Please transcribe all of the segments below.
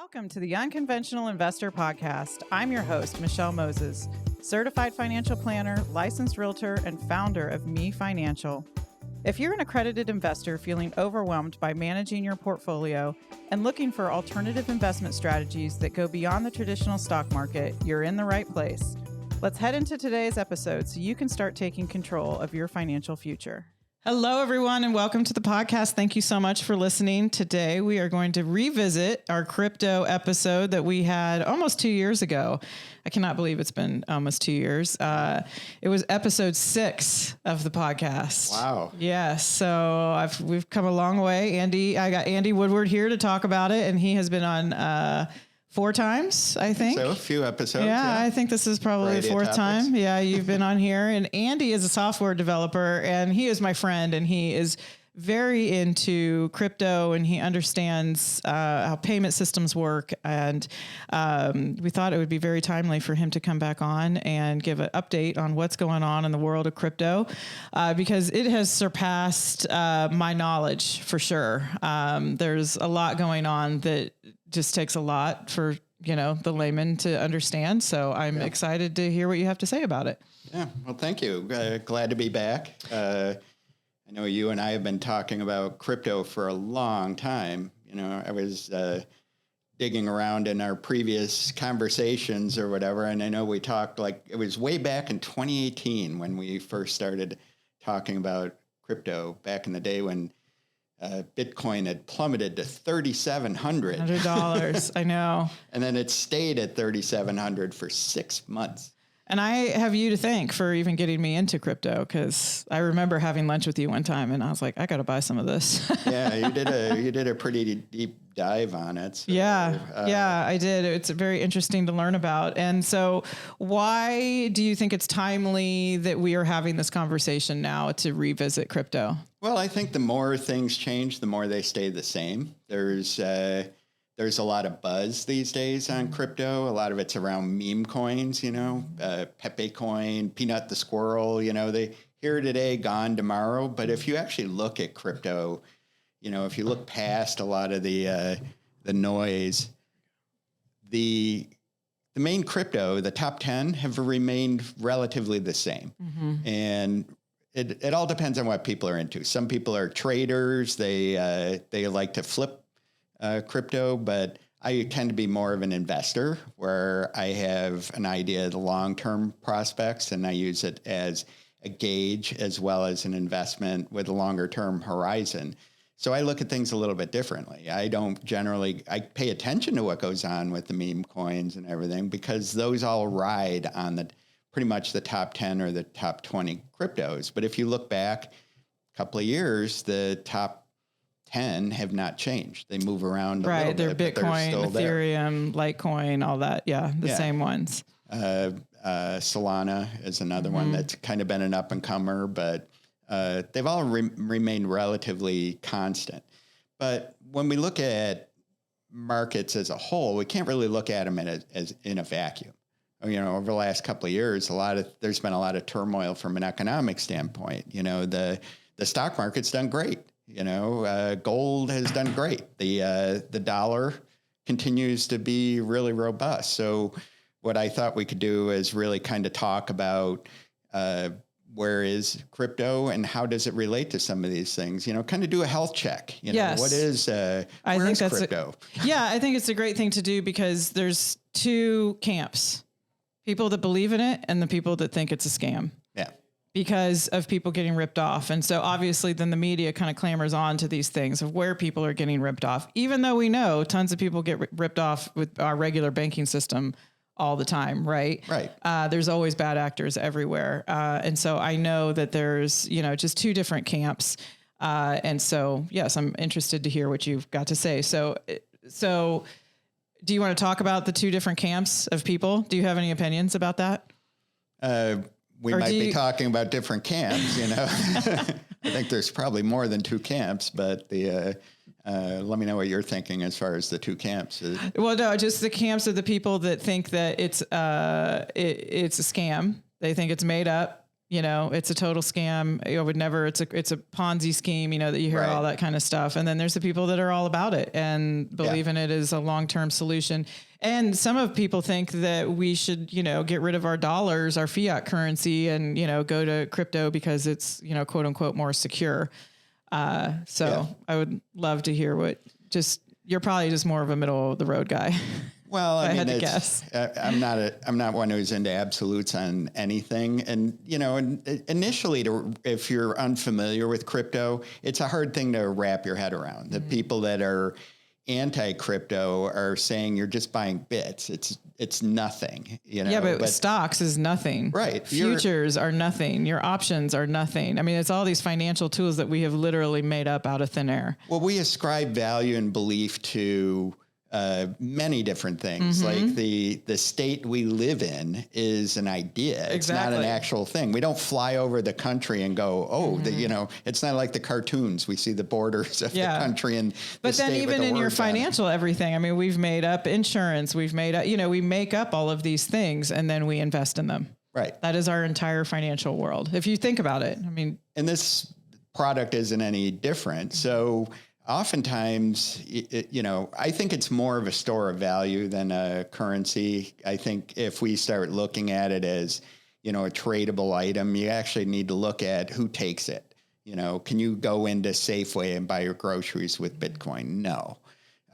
Welcome to the Unconventional Investor Podcast. I'm your host, Michelle Moses, certified financial planner, licensed realtor, and founder of Me Financial. If you're an accredited investor feeling overwhelmed by managing your portfolio and looking for alternative investment strategies that go beyond the traditional stock market, you're in the right place. Let's head into today's episode so you can start taking control of your financial future. Hello, everyone, and welcome to the podcast. Thank you so much for listening. Today, we are going to revisit our crypto episode that we had almost 2 years ago. I cannot believe it's been almost 2 years. It was episode 6 of the podcast. Wow. Yes. So we've come a long way. I got Andy Woodward here to talk about it, and he has been on 4 times, I think. So a few episodes. Yeah, I think this is probably the 4th time. Yeah, you've been on here. And Andy is a software developer, and he is my friend, and he is very into crypto, and he understands how payment systems work. And we thought it would be very timely for him to come back on and give an update on what's going on in the world of crypto, because it has surpassed my knowledge for sure. There's a lot going on that just takes a lot for, the layman to understand. So I'm excited to hear what you have to say about it. Yeah. Well, thank you. Glad to be back. I know you and I have been talking about crypto for a long time. I was digging around in our previous conversations or whatever. And I know we talked it was way back in 2018 when we first started talking about crypto, back in the day when Bitcoin had plummeted to $3,700. $100. I know. And then it stayed at $3,700 for 6 months. And I have you to thank for even getting me into crypto, because I remember having lunch with you one time and I was like, I got to buy some of this. Yeah, you did a pretty deep dive on it. So, yeah, I did. It's very interesting to learn about. And so why do you think it's timely that we are having this conversation now to revisit crypto? Well, I think the more things change, the more they stay the same. There's a lot of buzz these days on crypto. A lot of it's around meme coins, Pepe coin, Peanut the squirrel, they here today, gone tomorrow. But if you actually look at crypto, if you look past a lot of the noise, the main crypto, the top 10 have remained relatively the same. Mm-hmm. And it all depends on what people are into. Some people are traders. They like to flip crypto, but I tend to be more of an investor where I have an idea of the long-term prospects and I use it as a gauge as well as an investment with a longer-term horizon. So I look at things a little bit differently. I pay attention to what goes on with the meme coins and everything because those all ride on pretty much the top 10 or the top 20 cryptos. But if you look back a couple of years, the top 10 have not changed. They move around a little they're bit, Bitcoin, but they're Ethereum, Litecoin, all that. Yeah, the same ones. Solana is another one that's kind of been an up-and-comer, but they've all remained relatively constant. But when we look at markets as a whole, we can't really look at them as in a vacuum. Over the last couple of years, there's been a lot of turmoil from an economic standpoint. The stock market's done great. Gold has done great. The dollar continues to be really robust. So what I thought we could do is really kind of talk about where is crypto and how does it relate to some of these things? Kind of do a health check. Yes. What is crypto? I think it's a great thing to do because there's 2 camps. People that believe in it and the people that think it's a scam. Yeah. Because of people getting ripped off. And so obviously then the media kind of clamors on to these things of where people are getting ripped off, even though we know tons of people get ripped off with our regular banking system all the time, right? Right. There's always bad actors everywhere. And so I know that there's, just 2 different camps. And so, yes, I'm interested to hear what you've got to say. So do you want to talk about the 2 different camps of people? Do you have any opinions about that? We might be talking about different camps, I think there's probably more than 2 camps, but let me know what you're thinking as far as the 2 camps. Well, no, just the camps of the people that think that it's a scam. They think it's made up. It's a total scam. I would never, it's a Ponzi scheme, that you hear all that kind of stuff. And then there's the people that are all about it and believe in it as a long-term solution. And some of people think that we should, get rid of our dollars, our fiat currency, and, go to crypto because it's, quote unquote, more secure. I would love to hear you're probably just more of a middle of the road guy. Well, I had to guess. I'm not one who's into absolutes on anything. And, initially, if you're unfamiliar with crypto, it's a hard thing to wrap your head around. The people that are anti-crypto are saying you're just buying bits. It's nothing, Yeah, but stocks is nothing. Right. Futures are nothing. Your options are nothing. I mean, it's all these financial tools that we have literally made up out of thin air. Well, we ascribe value and belief to many different things. Like the state we live in is an idea. It's not an actual thing. We don't fly over the country and go, it's not like the cartoons. We see the borders of the country and but then even in your financial everything, I mean, we've made up insurance. We've made up, we make up all of these things and then we invest in them. Right. That is our entire financial world. If you think about it, I mean, and this product isn't any different. So oftentimes, I think it's more of a store of value than a currency. I think if we start looking at it as, a tradable item, you actually need to look at who takes it. Can you go into Safeway and buy your groceries with Bitcoin? No.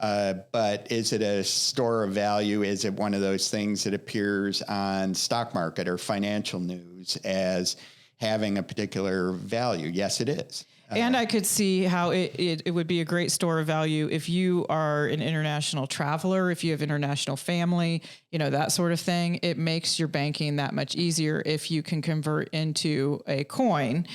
But is it a store of value? Is it one of those things that appears on stock market or financial news as having a particular value? Yes, it is. And I could see how it would be a great store of value if you are an international traveler, if you have international family, that sort of thing. It makes your banking that much easier if you can convert into a coin,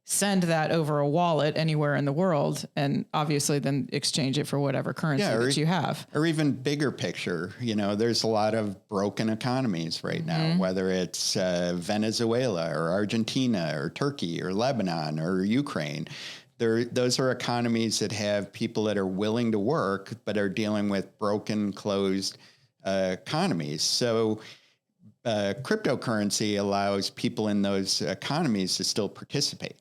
send that over a wallet anywhere in the world, and obviously then exchange it for whatever currency that you have. Or even bigger picture, there's a lot of broken economies right now, whether it's Venezuela or Argentina or Turkey or Lebanon or Ukraine. Those are economies that have people that are willing to work, but are dealing with broken, closed economies. So cryptocurrency allows people in those economies to still participate.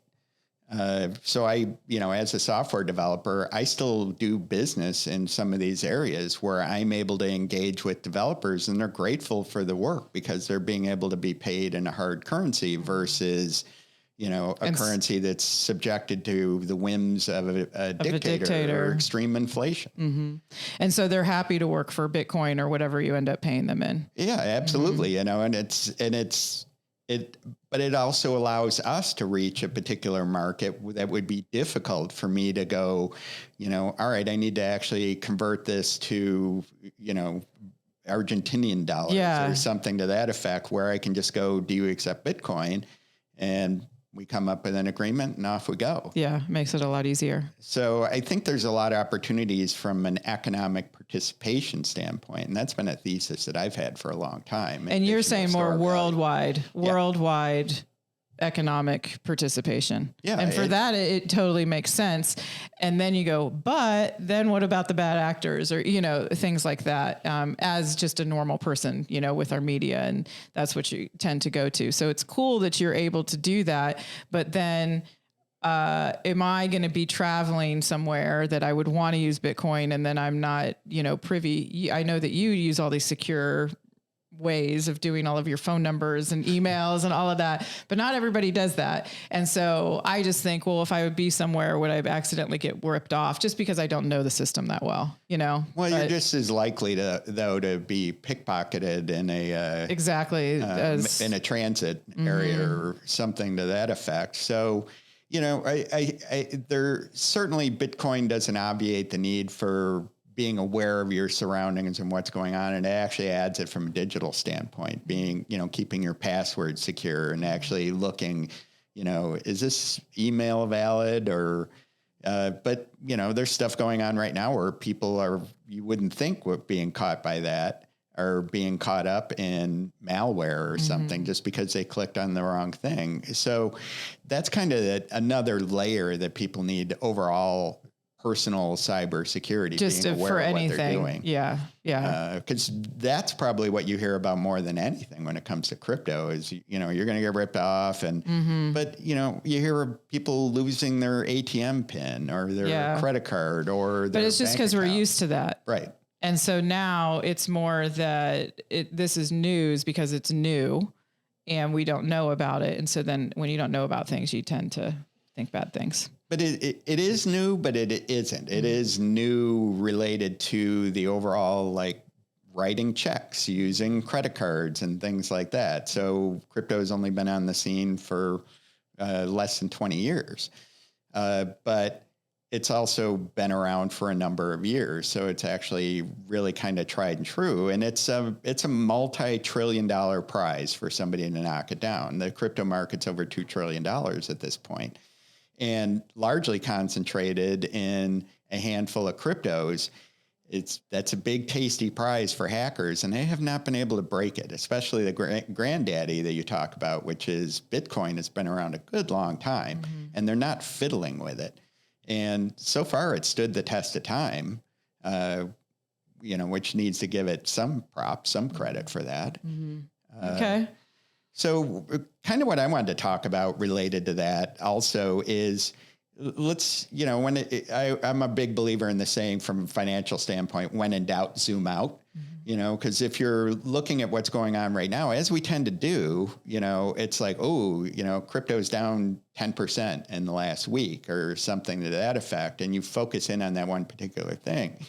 So as a software developer, I still do business in some of these areas where I'm able to engage with developers and they're grateful for the work because they're being able to be paid in a hard currency versus, a currency that's subjected to the whims of a dictator or extreme inflation. Mm-hmm. And so they're happy to work for Bitcoin or whatever you end up paying them in. Yeah, absolutely. But it also allows us to reach a particular market that would be difficult for me to go, all right, I need to actually convert this to, Argentinian dollars or something to that effect, where I can just go, do you accept Bitcoin? And we come up with an agreement and off we go. Yeah, makes it a lot easier. So I think there's a lot of opportunities from an economic participation standpoint. And that's been a thesis that I've had for a long time. And you're saying more worldwide economic participation. Yeah. And for that, it totally makes sense. And then you go, but then what about the bad actors or, things like that, as just a normal person, with our media, and that's what you tend to go to. So it's cool that you're able to do that, but then, am I going to be traveling somewhere that I would want to use Bitcoin and then I'm not, privy? I know that you use all these secure ways of doing all of your phone numbers and emails and all of that, but not everybody does that. And so I just think, well, if I would be somewhere, would I accidentally get ripped off just because I don't know the system that well, Well, you're just as likely to be pickpocketed in a in a transit area or something to that effect. So, there certainly Bitcoin doesn't obviate the need for being aware of your surroundings and what's going on. And it actually adds it from a digital standpoint, being, keeping your password secure and actually looking, is this email valid or, but there's stuff going on right now where people you wouldn't think were being caught by that or being caught up in malware or something just because they clicked on the wrong thing. So that's kind of another layer that people need to overall personal cybersecurity, just being aware for of what anything. they're doing. Yeah. Because that's probably what you hear about more than anything when it comes to crypto is, you're going to get ripped off. And, but, you hear of people losing their ATM pin or their credit card or their But it's just because we're used to that. Right. And so now it's more that this is news because it's new and we don't know about it. And so then when you don't know about things, you tend to think bad things. But it is new, but it isn't. It is new related to the overall, like, writing checks using credit cards and things like that. So crypto has only been on the scene for less than 20 years. But it's also been around for a number of years. So it's actually really kind of tried and true. And it's a multi-trillion-dollar prize for somebody to knock it down. The crypto market's over $2 trillion at this point, and largely concentrated in a handful of cryptos. That's a big, tasty prize for hackers, and they have not been able to break it, especially the granddaddy that you talk about, which is Bitcoin, has been around a good long time, and they're not fiddling with it. And so far, it stood the test of time, which needs to give it some props, some credit for that. Okay. So kind of what I wanted to talk about related to that also is, let's, I'm a big believer in the saying from a financial standpoint, when in doubt, zoom out, because if you're looking at what's going on right now, as we tend to do, it's like, crypto's down 10% in the last week or something to that effect. And you focus in on that one particular thing.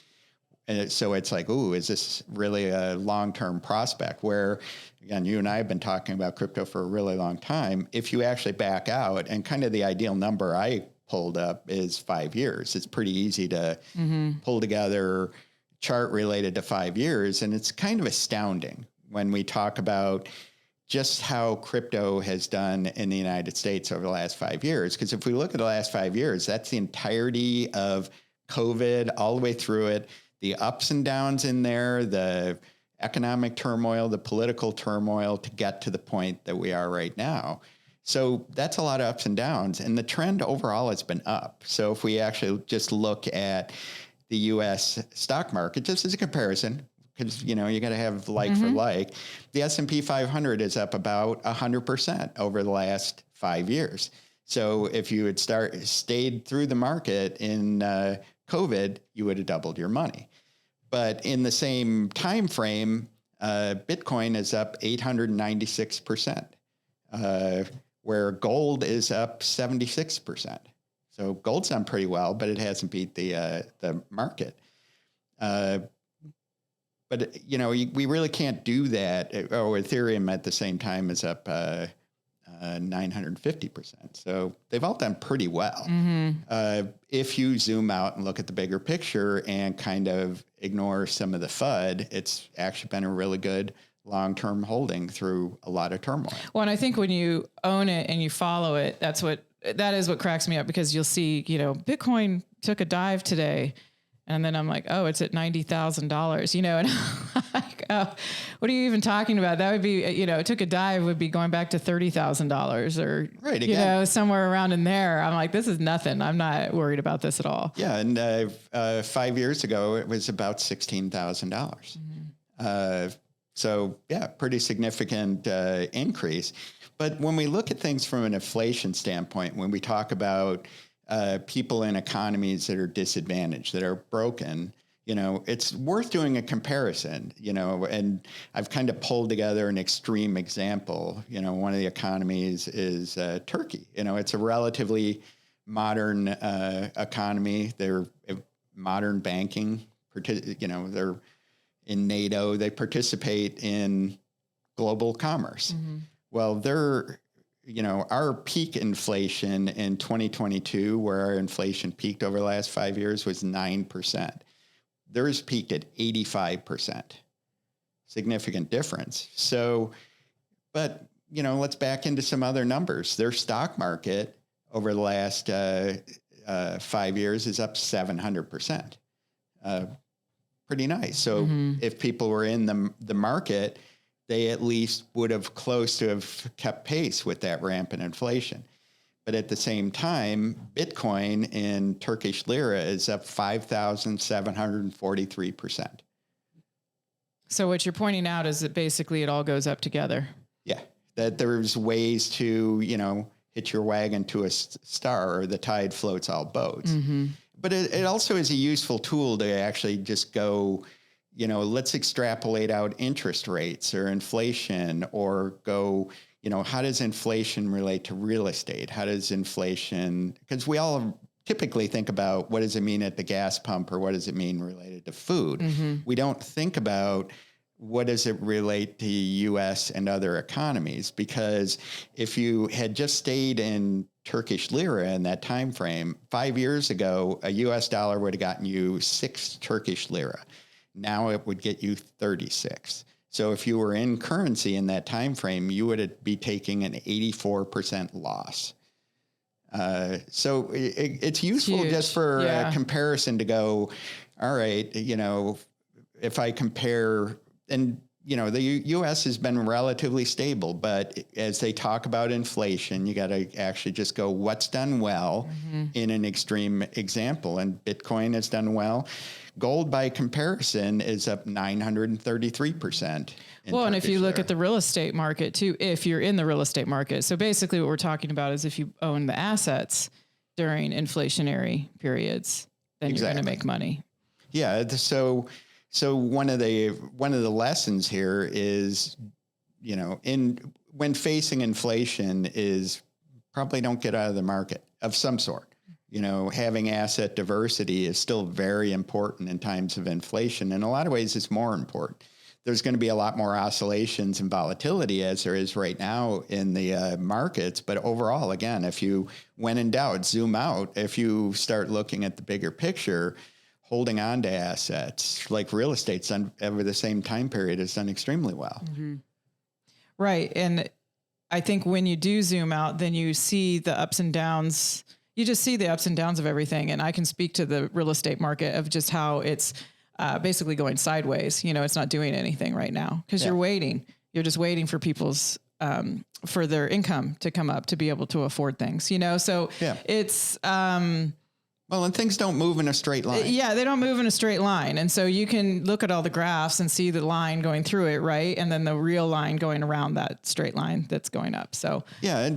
And so it's like, is this really a long-term prospect? Where, again, you and I have been talking about crypto for a really long time. If you actually back out, and kind of the ideal number I pulled up is 5 years. It's pretty easy to pull together chart related to 5 years. And it's kind of astounding when we talk about just how crypto has done in the United States over the last 5 years. Because if we look at the last 5 years, that's the entirety of COVID all the way through it. The ups and downs in there, the economic turmoil, the political turmoil to get to the point that we are right now. So that's a lot of ups and downs. And the trend overall has been up. So if we actually just look at the U.S. stock market, just as a comparison, because, you got to have like for like, the S&P 500 is up about 100% over the last 5 years. So if you had stayed through the market in COVID, you would have doubled your money. But in the same time frame, Bitcoin is up 896%, where gold is up 76%. So gold's done pretty well, but it hasn't beat the market. But we really can't do that. Ethereum at the same time is up 950%. So they've all done pretty well. If you zoom out and look at the bigger picture and kind of ignore some of the FUD, it's actually been a really good long-term holding through a lot of turmoil. Well, and I think when you own it and you follow it, that is what cracks me up, because you'll see, Bitcoin took a dive today. And then I'm like, it's at $90,000, and I'm like, what are you even talking about? That would be, it took a dive would be going back to $30,000 or, right, somewhere around in there. I'm like, this is nothing. I'm not worried about this at all. Yeah. And 5 years ago, it was about $16,000. So yeah, pretty significant increase. But when we look at things from an inflation standpoint, when we talk about people in economies that are disadvantaged, that are broken, it's worth doing a comparison, and I've kind of pulled together an extreme example. One of the economies is Turkey. It's a relatively modern economy. They're modern banking, they're in NATO, they participate in global commerce. Well, our peak inflation in 2022, where our inflation peaked over the last 5 years, was 9%. Theirs peaked at 85%. Significant difference. So, but, let's back into some other numbers. Their stock market over the last 5 years is up 700%. Pretty nice. So if people were in the market, they at least would have close to have kept pace with that rampant inflation. But at the same time, Bitcoin in Turkish lira is up 5,743%. So what you're pointing out is that basically it all goes up together. Yeah, that there's ways to, hitch your wagon to a star, or the tide floats all boats. Mm-hmm. But it also is a useful tool to actually just go, let's extrapolate out interest rates or inflation, or go, how does inflation relate to real estate? How does inflation, because we all typically think about what does it mean at the gas pump, or what does it mean related to food? Mm-hmm. We don't think about what does it relate to U.S. and other economies, because if you had just stayed in Turkish lira in that time frame, 5 years ago, a U.S. dollar would have gotten you 6 Turkish lira. Now it would get you 36. So if you were in currency in that time frame, you would be taking an 84% loss. So it's useful just for comparison to go, all right, if I compare, and the U.S. has been relatively stable, but as they talk about inflation, you got to actually just go, what's done well in an extreme example? And Bitcoin has done well. Gold, by comparison, is up 933%. Well, and if you look at the real estate market too, if you're in the real estate market, so basically what we're talking about is if you own the assets during inflationary periods, then you're going to make money. Yeah. So one of the lessons here is, when facing inflation, is probably don't get out of the market of some sort. Having asset diversity is still very important in times of inflation. In a lot of ways, it's more important. There's going to be a lot more oscillations and volatility as there is right now in the markets. But overall, again, if you, when in doubt, zoom out, if you start looking at the bigger picture, holding on to assets like real estate's done over the same time period has done extremely well. Mm-hmm. Right. And I think when you do zoom out, then you see the ups and downs. You just see the ups and downs of everything. And I can speak to the real estate market of just how it's basically going sideways. It's not doing anything right now because you're waiting. You're just waiting for people's, for their income to come up to be able to afford things, So it's, well, and things don't move in a straight line. Yeah, they don't move in a straight line. And so you can look at all the graphs and see the line going through it, right? And then the real line going around that straight line that's going up. So yeah,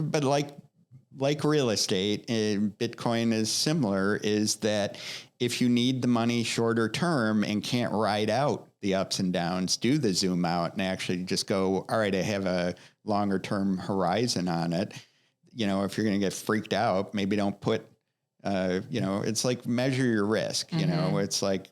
but like real estate, Bitcoin is similar, is that if you need the money shorter term and can't ride out the ups and downs, do the zoom out and actually just go, all right, I have a longer term horizon on it. If you're going to get freaked out, maybe don't put, it's like measure your risk, it's like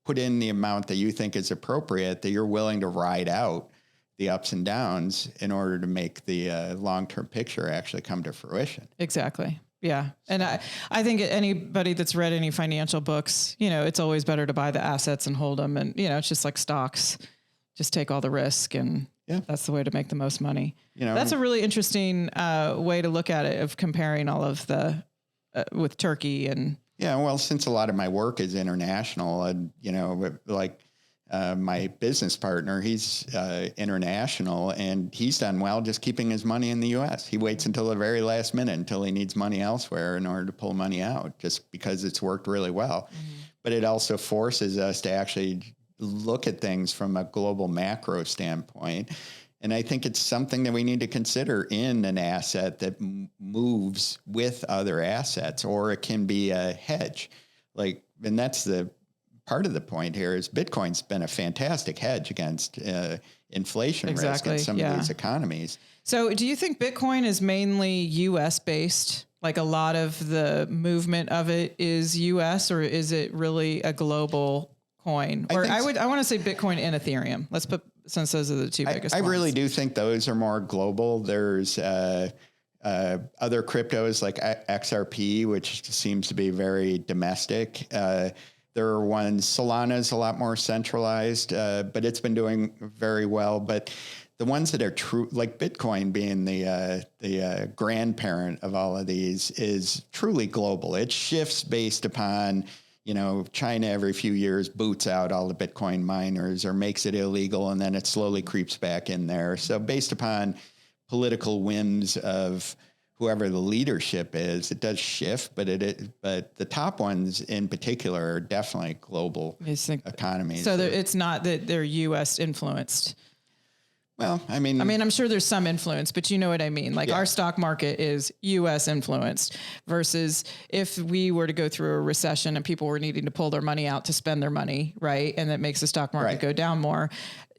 put in the amount that you think is appropriate, that you're willing to ride out the ups and downs in order to make the long-term picture actually come to fruition. Exactly. Yeah. And I think anybody that's read any financial books, it's always better to buy the assets and hold them. And, it's just like stocks, just take all the risk, and that's the way to make the most money. That's a really interesting way to look at it, of comparing all of the, with Turkey and. Yeah. Well, since a lot of my work is international, and, my business partner, he's international, and he's done well just keeping his money in the U.S. He waits until the very last minute until he needs money elsewhere in order to pull money out, just because it's worked really well. Mm-hmm. But it also forces us to actually look at things from a global macro standpoint. And I think it's something that we need to consider in an asset that moves with other assets, or it can be a hedge. And that's the part of the point here, is Bitcoin's been a fantastic hedge against inflation risk in some of these economies. So do you think Bitcoin is mainly U.S. based? Like a lot of the movement of it is U.S., or is it really a global coin? Or I want to say Bitcoin and Ethereum. Let's put, since those are the two biggest ones. I really do think those are more global. There's other cryptos like XRP, which seems to be very domestic. There are ones, Solana's a lot more centralized, but it's been doing very well. But the ones that are true, like Bitcoin being the grandparent of all of these, is truly global. It shifts based upon, China every few years boots out all the Bitcoin miners or makes it illegal, and then it slowly creeps back in there. So based upon political whims of whoever the leadership is, it does shift, but but the top ones in particular are definitely global economies. So it's not that they're U.S. influenced. Well, I mean, I'm sure there's some influence, but you know what I mean? Like our stock market is U.S. influenced versus if we were to go through a recession and people were needing to pull their money out to spend their money, right? And that makes the stock market go down more.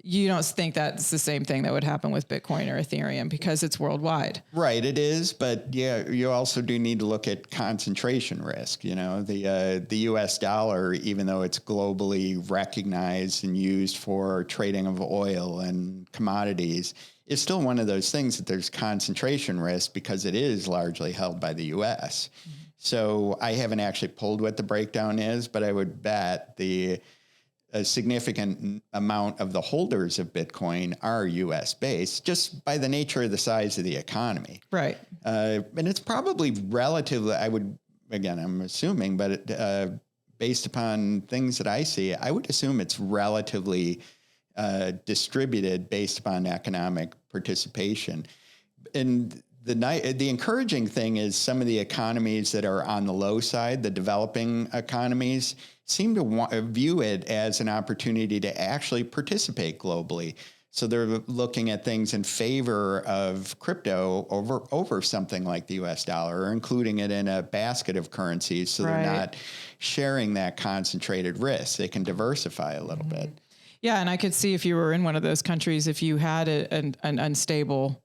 You don't think that's the same thing that would happen with Bitcoin or Ethereum because it's worldwide. Right, it is, but yeah, you also do need to look at concentration risk. You know, the U.S. dollar, even though it's globally recognized and used for trading of oil and commodities, is still one of those things that there's concentration risk because it is largely held by the U.S. Mm-hmm. So I haven't actually pulled what the breakdown is, but I would bet a significant amount of the holders of Bitcoin are U.S. based just by the nature of the size of the economy. Right. And it's probably relatively, I'm assuming, but based upon things that I see, I would assume it's relatively distributed based upon economic participation. And the encouraging thing is some of the economies that are on the low side, the developing economies, seem to view it as an opportunity to actually participate globally. So they're looking at things in favor of crypto over something like the US dollar, or including it in a basket of currencies. So they're not sharing that concentrated risk. They can diversify a little bit. Yeah. And I could see if you were in one of those countries, if you had an unstable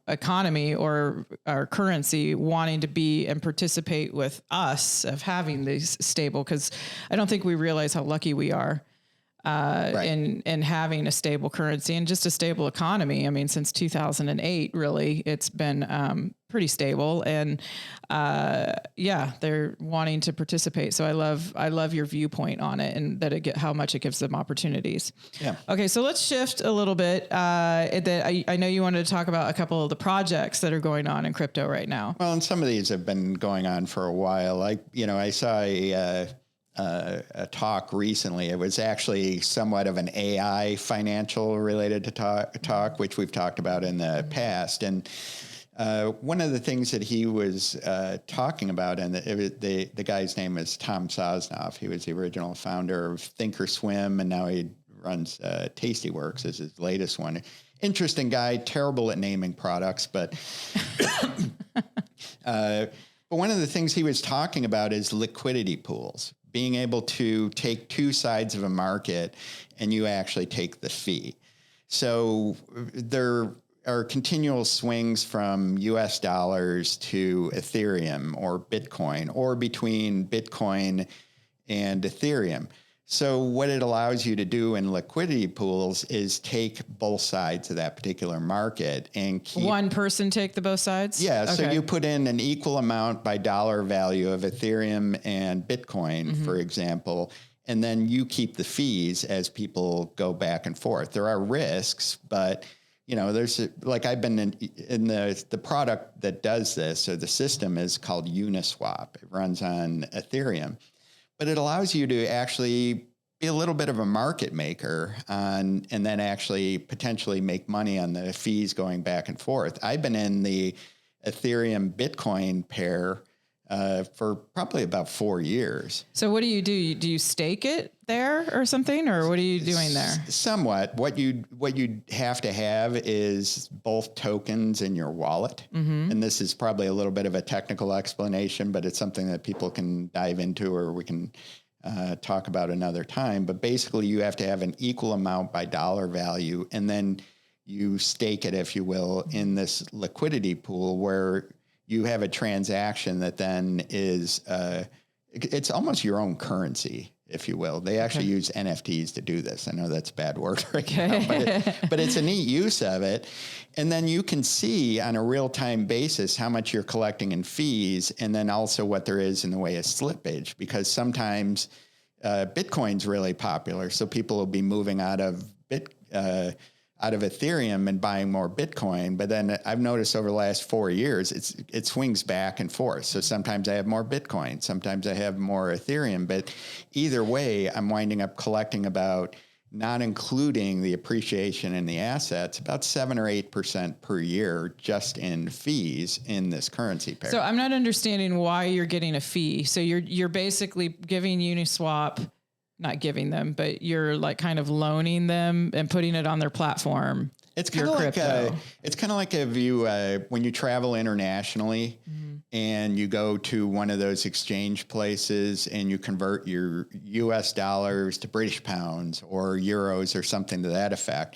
economy or our currency, wanting to be and participate with us of having these stable, because I don't think we realize how lucky we are in having a stable currency and just a stable economy. I mean, since 2008, really, it's been pretty stable, and they're wanting to participate. So I love your viewpoint on it, and that how much it gives them opportunities. Yeah. Okay, so let's shift a little bit. I know you wanted to talk about a couple of the projects that are going on in crypto right now. Well, and some of these have been going on for a while. I saw a talk recently. It was actually somewhat of an AI financial related to talk, which we've talked about in the past. And one of the things that he was talking about, and the guy's name is Tom Sosnoff. He was the original founder of Thinkorswim, and now he runs Tastyworks as his latest one. Interesting guy, terrible at naming products, but one of the things he was talking about is liquidity pools. Being able to take two sides of a market and you actually take the fee. So there are continual swings from US dollars to Ethereum or Bitcoin, or between Bitcoin and Ethereum. So what it allows you to do in liquidity pools is take both sides of that particular market and keep one person take the both sides. Yeah. Okay. So you put in an equal amount by dollar value of Ethereum and Bitcoin, for example, and then you keep the fees as people go back and forth. There are risks, but there's I've been in the product that does this, or the system is called Uniswap. It runs on Ethereum. But it allows you to actually be a little bit of a market maker and then actually potentially make money on the fees going back and forth. I've been in the Ethereum Bitcoin pair for probably about 4 years. So what do? Do you stake it there or something, or what are you doing there? Somewhat. What you have to have is both tokens in your wallet. And this is probably a little bit of a technical explanation, but it's something that people can dive into, or we can talk about another time. But basically you have to have an equal amount by dollar value, and then you stake it, if you will, in this liquidity pool where you have a transaction that then is, it's almost your own currency, if you will. They actually use NFTs to do this. I know that's a bad word right now, but it's a neat use of it. And then you can see on a real-time basis how much you're collecting in fees, and then also what there is in the way of slippage, because sometimes Bitcoin's really popular. So people will be moving out of Ethereum and buying more Bitcoin. But then I've noticed over the last 4 years, it swings back and forth. So sometimes I have more Bitcoin, sometimes I have more Ethereum, but either way, I'm winding up collecting about not including the appreciation in the assets, about 7 or 8% per year just in fees in this currency pair. So I'm not understanding why you're getting a fee. So you're basically giving Uniswap, not giving them, but you're like kind of loaning them and putting it on their platform. It's kind of like if you when you travel internationally and you go to one of those exchange places and you convert your US dollars to British pounds or euros or something to that effect.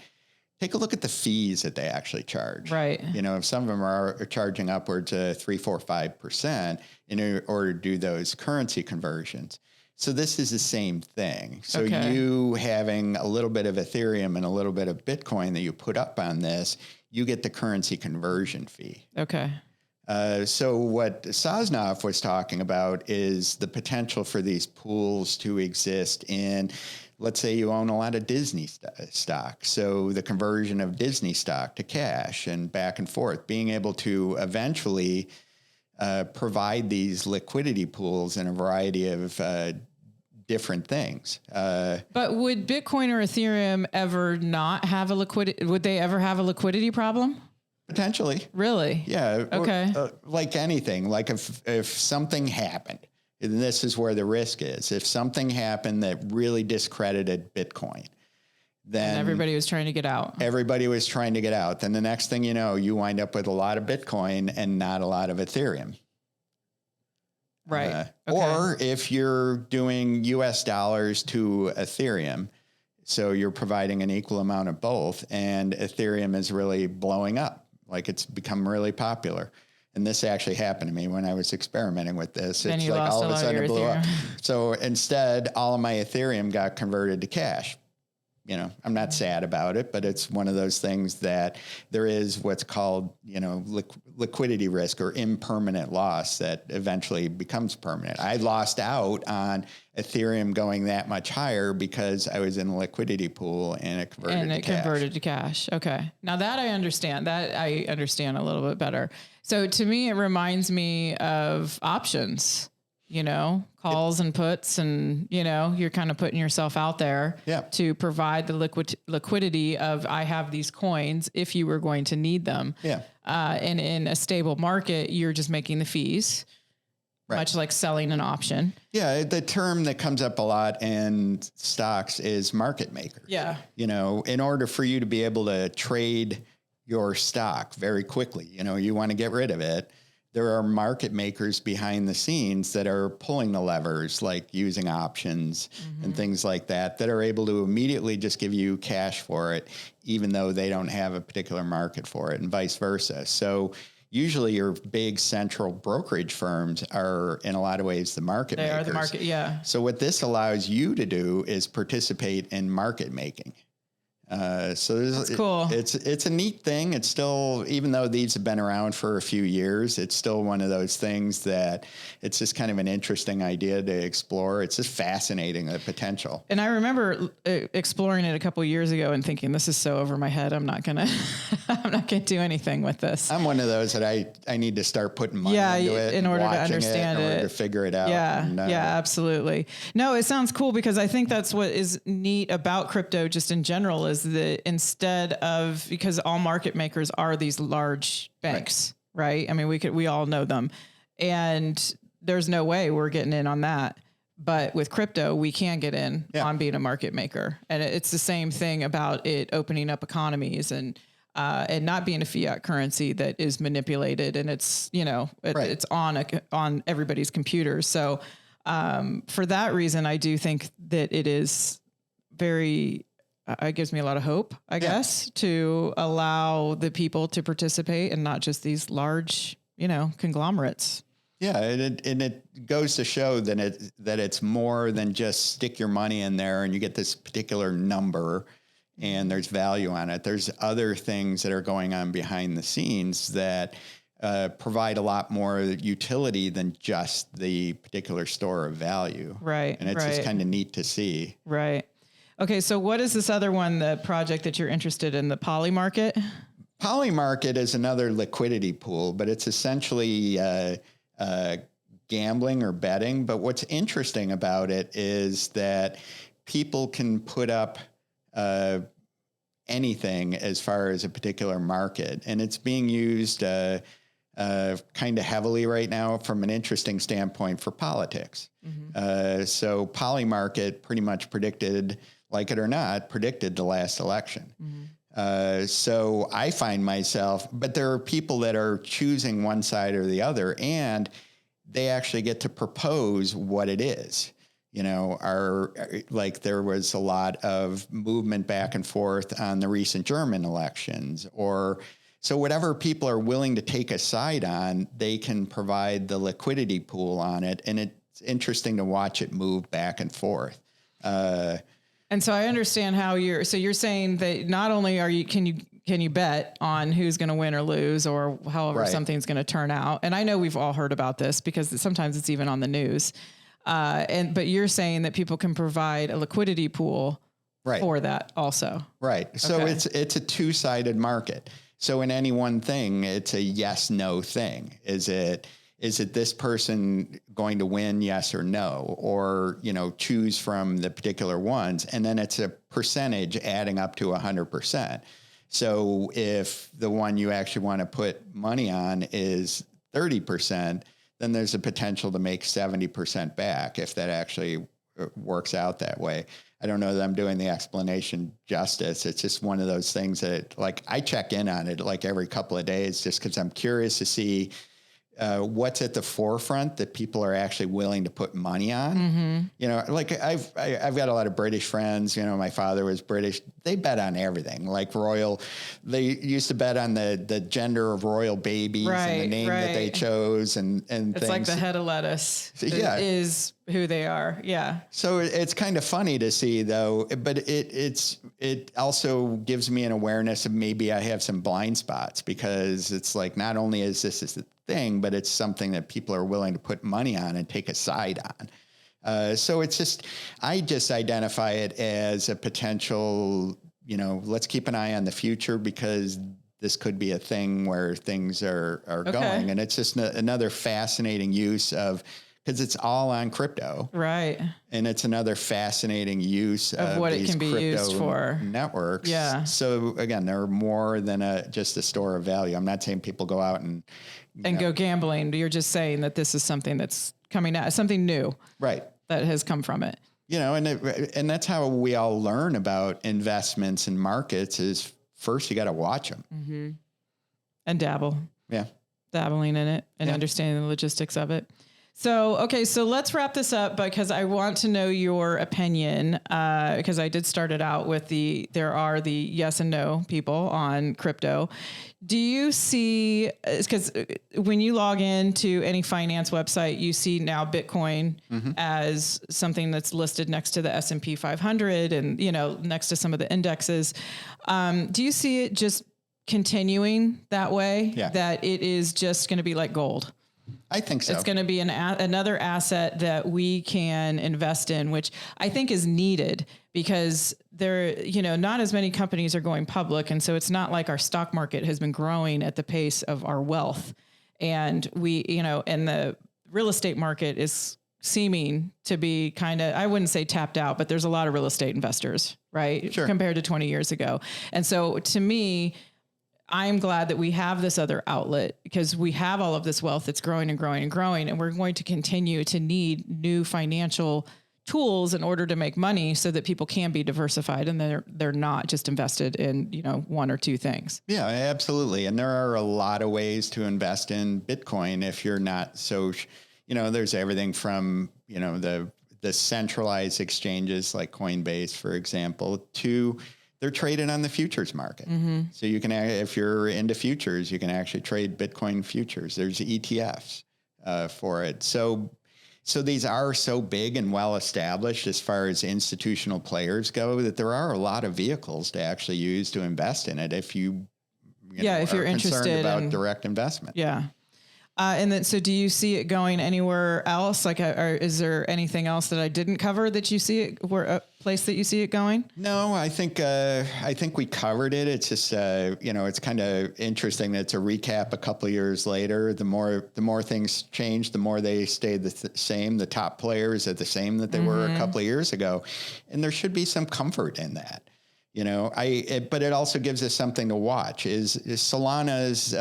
Take a look at the fees that they actually charge. Right. You know, if some of them are charging upwards of 3, 4, 5% in order to do those currency conversions. So this is the same thing. So you having a little bit of Ethereum and a little bit of Bitcoin that you put up on this, you get the currency conversion fee. Okay. So what Sosnoff was talking about is the potential for these pools to exist in, let's say you own a lot of Disney stock. So the conversion of Disney stock to cash and back and forth, being able to eventually provide these liquidity pools in a variety of different things. But would Bitcoin or Ethereum ever not have a liquidity? Would they ever have a liquidity problem? Potentially. Really? Yeah. Okay. Like anything, like if something happened, and this is where the risk is, if something happened that really discredited Bitcoin, then and everybody was trying to get out. Everybody was trying to get out. Then the next thing you know, you wind up with a lot of Bitcoin and not a lot of Ethereum. Right. Or if you're doing US dollars to Ethereum, so you're providing an equal amount of both, and Ethereum is really blowing up. Like it's become really popular. And this actually happened to me when I was experimenting with this. Then it's you like lost all of a sudden it blew Ethereum. up. So instead, all of my Ethereum got converted to cash. You know, I'm not sad about it, but it's one of those things that there is what's called, you know, liquidity risk or impermanent loss that eventually becomes permanent. I lost out on Ethereum going that much higher because I was in a liquidity pool and it converted to cash. Okay. Now that I understand a little bit better. So to me, it reminds me of options. You know, calls and puts, and, you know, you're kind of putting yourself out there to provide the liquidity of, I have these coins if you were going to need them. Yeah. And in a stable market, you're just making the fees, much like selling an option. Yeah. The term that comes up a lot in stocks is market maker. Yeah. You know, in order for you to be able to trade your stock very quickly, you know, you want to get rid of it. There are market makers behind the scenes that are pulling the levers, like using options and things like that, that are able to immediately just give you cash for it, even though they don't have a particular market for it, and vice versa. So usually your big central brokerage firms are in a lot of ways the market makers. They are the market, yeah. So what this allows you to do is participate in market making. So that's cool. It's a neat thing. It's still, even though these have been around for a few years, it's still one of those things that it's just kind of an interesting idea to explore. It's just fascinating, the potential. And I remember exploring it a couple of years ago and thinking, this is so over my head. I'm not gonna do anything with this. I'm one of those that I need to start putting money into it in order to understand in order to figure it out. Yeah, absolutely. No, it sounds cool because I think that's what is neat about crypto just in general is that instead of, because all market makers are these large banks, right? I mean, we all know them, and there's no way we're getting in on that. But with crypto, we can get in on being a market maker. And it's the same thing about it opening up economies and not being a fiat currency that is manipulated, and it's, you know, it's on everybody's computers. So for that reason, I do think that it is very, it gives me a lot of hope, I guess, to allow the people to participate and not just these large, you know, conglomerates. Yeah, and it goes to show that it's more than just stick your money in there and you get this particular number and there's value on it. There's other things that are going on behind the scenes that provide a lot more utility than just the particular store of value. Right. And it's just kind of neat to see. Right. Okay, so what is this other one, the project that you're interested in, the Poly Market? Poly Market is another liquidity pool, but it's essentially gambling or betting. But what's interesting about it is that people can put up anything as far as a particular market. And it's being used kind of heavily right now from an interesting standpoint for politics. So Polymarket pretty much predicted, like it or not, predicted the last election. So I find myself, but there are people that are choosing one side or the other, and they actually get to propose what it is. Like there was a lot of movement back and forth on the recent German elections, so whatever people are willing to take a side on, they can provide the liquidity pool on it. And it's interesting to watch it move back and forth. And so I understand how you're saying that not only can you bet on who's going to win or lose or however something's going to turn out. And I know we've all heard about this because sometimes it's even on the news. But you're saying that people can provide a liquidity pool for that also. Right. So it's a two-sided market. So in any one thing, it's a yes, no thing. Is it this person going to win? Yes or no, or, choose from the particular ones. And then it's a percentage adding up to 100%. So if the one you actually want to put money on is 30%, then there's a potential to make 70% back if that actually works out that way. I don't know that I'm doing the explanation justice. It's just one of those things that I check in on it like every couple of days just because I'm curious to see what's at the forefront that people are actually willing to put money on. I've got a lot of British friends, my father was British. They bet on everything, they used to bet on the gender of royal babies and the name that they chose and it's things. Like the head of lettuce is who they are. Yeah. So it's kind of funny to see though, but it also gives me an awareness of maybe I have some blind spots because it's like, not only is this a thing, but it's something that people are willing to put money on and take a side on. So I just identify it as a potential, let's keep an eye on the future because this could be a thing where things are going. And it's just another fascinating use of, because it's all on crypto. Right. And it's another fascinating use of what it can be used for. Networks. Yeah. So again, they're more than just a store of value. I'm not saying people go out and go gambling. You're just saying that this is something that's coming out, something new. Right. That has come from it. And that's how we all learn about investments and markets is first you got to watch them. And dabble. Yeah. Dabbling in it and understanding the logistics of it. So let's wrap this up because I want to know your opinion because I did start it out with there are the yes and no people on crypto. Do you see, because when you log into any finance website, you see now Bitcoin as something that's listed next to the S&P 500 and, next to some of the indexes. Do you see it just continuing that way? Yeah. That it is just going to be like gold? I think so. It's going to be another asset that we can invest in, which I think is needed because not as many companies are going public. And so it's not like our stock market has been growing at the pace of our wealth. And and the real estate market is seeming to be kind of, I wouldn't say tapped out, but there's a lot of real estate investors, right? Sure. Compared to 20 years ago. And so to me, I'm glad that we have this other outlet because we have all of this wealth that's growing and growing and growing. And we're going to continue to need new financial tools in order to make money so that people can be diversified and they're not just invested in, one or two things. Yeah, absolutely. And there are a lot of ways to invest in Bitcoin if you're not so, there's everything from, the centralized exchanges like Coinbase, for example, to they're traded on the futures market. So you can, if you're into futures, you can actually trade Bitcoin futures. There's ETFs for it. So these are so big and well established as far as institutional players go that there are a lot of vehicles to actually use to invest in it if if you're interested about direct investment. Yeah. And then, so do you see it going anywhere else? Like, is there anything else that I didn't cover that you see it, a place that you see it going? No, I think we covered it. It's just, it's kind of interesting that it's a recap a couple of years later. The more things change, the more they stay the same. The top players are the same that they were a couple of years ago. And there should be some comfort in that. But it also gives us something to watch. Is Solana's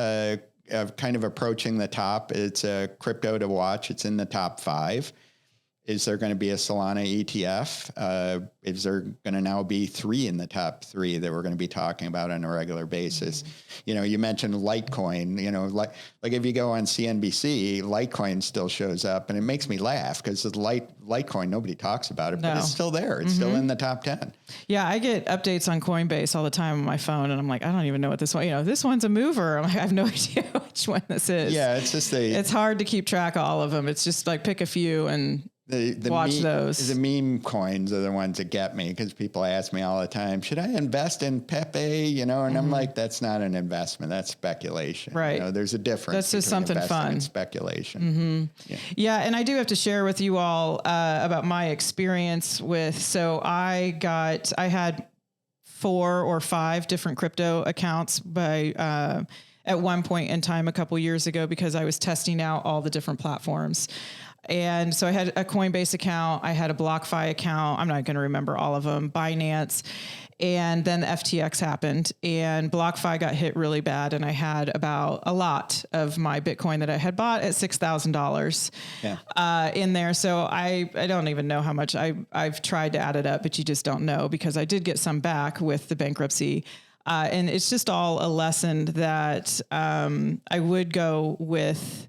kind of approaching the top. It's a crypto to watch. It's in the top 5. Is there going to be a Solana ETF? Is there going to now be 3 in the top 3 that we're going to be talking about on a regular basis? Mm-hmm. You mentioned Litecoin, like if you go on CNBC, Litecoin still shows up, and it makes me laugh because Litecoin, nobody talks about it, but it's still there. It's still in the top 10. Yeah. I get updates on Coinbase all the time on my phone, and I'm like, I don't even know what this one, this one's a mover. I'm like, I have no idea which one this is. Yeah. It's just it's hard to keep track of all of them. It's just like pick a few and watch those. The meme coins are the ones that get me because people ask me all the time, should I invest in Pepe? And I'm like, that's not an investment. That's speculation. Right. There's a difference. That's just something fun. And speculation. Mm-hmm. Yeah. And I do have to share with you all about my experience with, so I had 4 or 5 different crypto accounts at one point in time, a couple years ago, because I was testing out all the different platforms. And so I had a Coinbase account. I had a BlockFi account. I'm not going to remember all of them. Binance. And then the FTX happened, and BlockFi got hit really bad. And I had a lot of my Bitcoin that I had bought at $6,000 in there. So I don't even know how much I've tried to add it up, but you just don't know, because I did get some back with the bankruptcy. And it's just all a lesson that I would go with.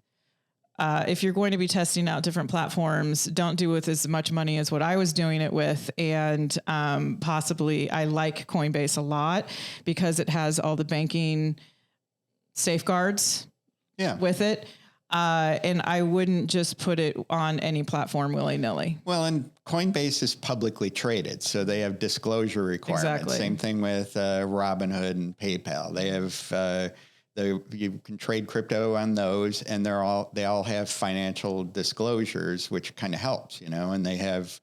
If you're going to be testing out different platforms, don't do with as much money as what I was doing it with. And possibly I like Coinbase a lot because it has all the banking safeguards with it. And I wouldn't just put it on any platform willy-nilly. Well, and Coinbase is publicly traded, so they have disclosure requirements. Exactly. Same thing with Robinhood and PayPal. They have... you can trade crypto on those, and they all have financial disclosures, which kind of helps, and they have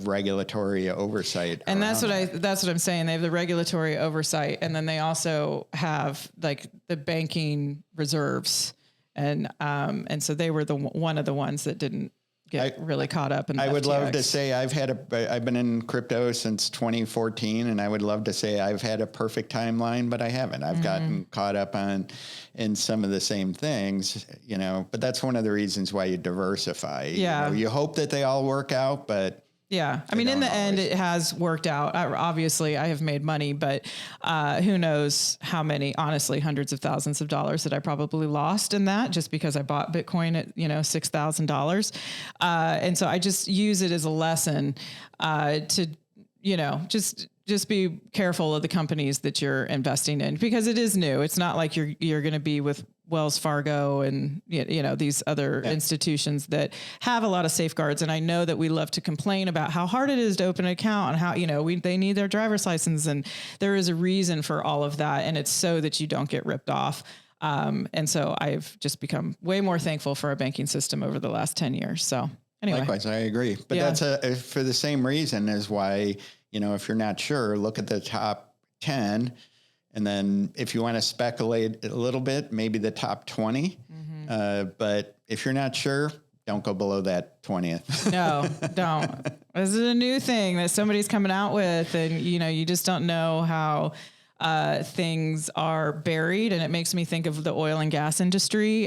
regulatory oversight. And that's what I'm saying. They have the regulatory oversight, and then they also have like the banking reserves, and so they were one of the ones that didn't get really caught up in the I would FTX. love to say I've been in crypto since 2014, and I would love to say I've had a perfect timeline, but I haven't. I've gotten caught up in some of the same things, but that's one of the reasons why you diversify. Yeah. You hope that they all work out, but yeah. I mean, in the end, it has worked out. Obviously, I have made money, but who knows how many, honestly, hundreds of thousands of dollars that I probably lost in that just because I bought Bitcoin at, $6,000. And so I just use it as a lesson to, just be careful of the companies that you're investing in, because it is new. It's not like you're going to be with Wells Fargo and, these other institutions that have a lot of safeguards. And I know that we love to complain about how hard it is to open an account and how, they need their driver's license, and there is a reason for all of that. And it's so that you don't get ripped off. And so I've just become way more thankful for our banking system over the last 10 years. So anyway. Likewise, I agree. But that's for the same reason as why, if you're not sure, look at the top 10. And then if you want to speculate a little bit, maybe the top 20. But if you're not sure, don't go below that 20th. No, don't. This is a new thing that somebody's coming out with, and, you just don't know how things are buried. And it makes me think of the oil and gas industry.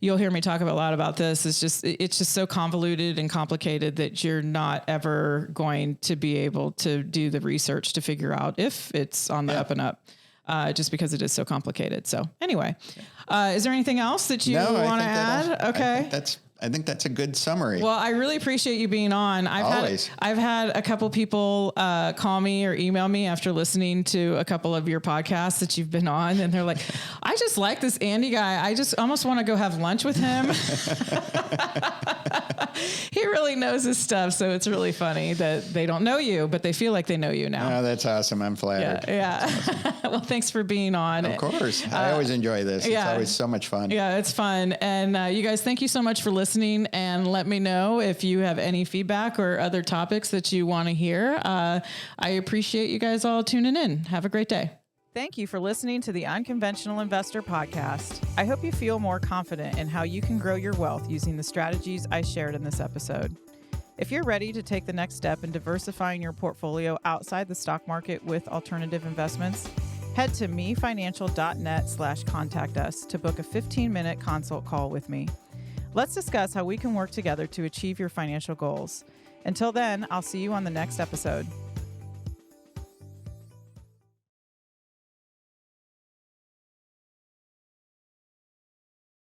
You'll hear me talk a lot about this. It's just so convoluted and complicated that you're not ever going to be able to do the research to figure out if it's on the up and up, just because it is so complicated. So anyway, is there anything else that you want to add? Okay. I think that's a good summary. Well, I really appreciate you being on. I've had a couple people call me or email me after listening to a couple of your podcasts that you've been on, and they're like, I just like this Andy guy. I just almost want to go have lunch with him. He really knows his stuff, so it's really funny that they don't know you, but they feel like they know you now. Oh, that's awesome. I'm flattered. Yeah. Awesome. Well, thanks for being on. Of course. I always enjoy this. It's always so much fun. Yeah, it's fun. And you guys, thank you so much for listening, and let me know if you have any feedback or other topics that you want to hear. I appreciate you guys all tuning in. Have a great day. Thank you for listening to the Unconventional Investor Podcast. I hope you feel more confident in how you can grow your wealth using the strategies I shared in this episode. If you're ready to take the next step in diversifying your portfolio outside the stock market with alternative investments, head to mefinancial.net/contact us to book a 15-minute consult call with me. Let's discuss how we can work together to achieve your financial goals. Until then, I'll see you on the next episode.